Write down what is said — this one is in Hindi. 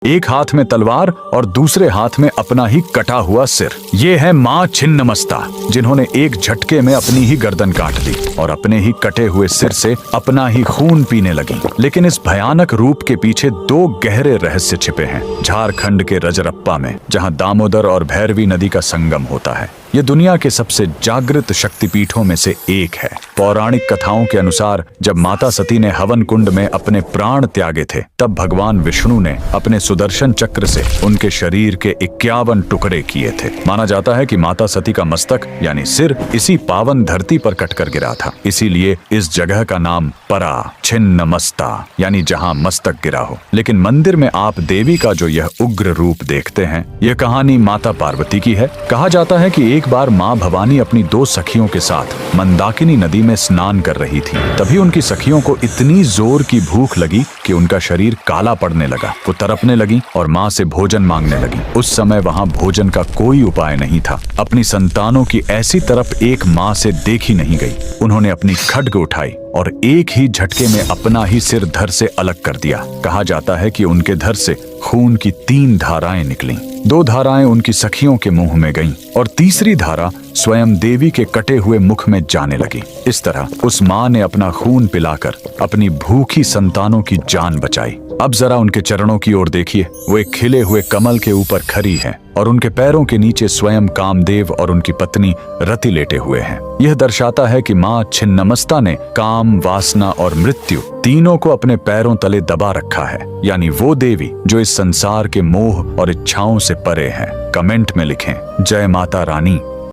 एक हाथ में तलवार और दूसरे हाथ में अपना ही कटा हुआ सिर। ये है माँ छिन्नमस्ता, जिन्होंने एक झटके में अपनी ही गर्दन काट ली और अपने ही कटे हुए सिर से अपना ही खून पीने लगी। लेकिन इस भयानक रूप के पीछे दो गहरे रहस्य छिपे हैं। झारखंड के रजरप्पा में, जहाँ दामोदर और भैरवी नदी का संगम होता है, ये दुनिया के सबसे जागृत शक्तिपीठों में से एक है। पौराणिक कथाओं के अनुसार जब माता सती ने हवन कुंड में अपने प्राण त्यागे थे, तब भगवान विष्णु ने अपने सुदर्शन चक्र से उनके शरीर के 51 टुकड़े किए थे। माना जाता है कि माता सती का मस्तक यानी सिर इसी पावन धरती पर कटकर गिरा था। इसीलिए इस जगह का नाम परा छिन्नमस्ता यानी जहाँ मस्तक गिरा हो। लेकिन मंदिर में आप देवी का जो यह उग्र रूप देखते हैं, यह कहानी माता पार्वती की है। कहा जाता है कि एक बार माँ भवानी अपनी 2 सखियों के साथ मंदाकिनी नदी में स्नान कर रही थी। तभी उनकी सखियों को इतनी जोर की भूख लगी कि उनका शरीर काला पड़ने लगा। वो तड़पने लगी और माँ से भोजन मांगने लगी। उस समय वहाँ भोजन का कोई उपाय नहीं था। अपनी संतानों की ऐसी तरफ एक माँ से देखी नहीं गई। उन्होंने अपनी खड्ग उठाई और एक ही झटके में अपना ही सिर धड़ से अलग कर दिया। कहा जाता है कि उनके धड़ से खून की 3 धाराएं निकलीं। 2 धाराएं उनकी सखियों के मुंह में गईं और तीसरी धारा स्वयं देवी के कटे हुए मुख में जाने लगी। इस तरह उस माँ ने अपना खून पिलाकर अपनी भूखी संतानों की जान बचाई। अब जरा उनके चरणों की ओर देखिए। वो एक खिले हुए कमल के ऊपर खड़ी है और उनके पैरों के नीचे स्वयं कामदेव और उनकी पत्नी रति लेटे हुए हैं। यह दर्शाता है कि माँ छिन्नमस्ता ने काम, वासना और मृत्यु तीनों को अपने पैरों तले दबा रखा है, यानी वो देवी जो इस संसार के मोह और इच्छाओं से परे है। कमेंट में लिखें जय माता रानी।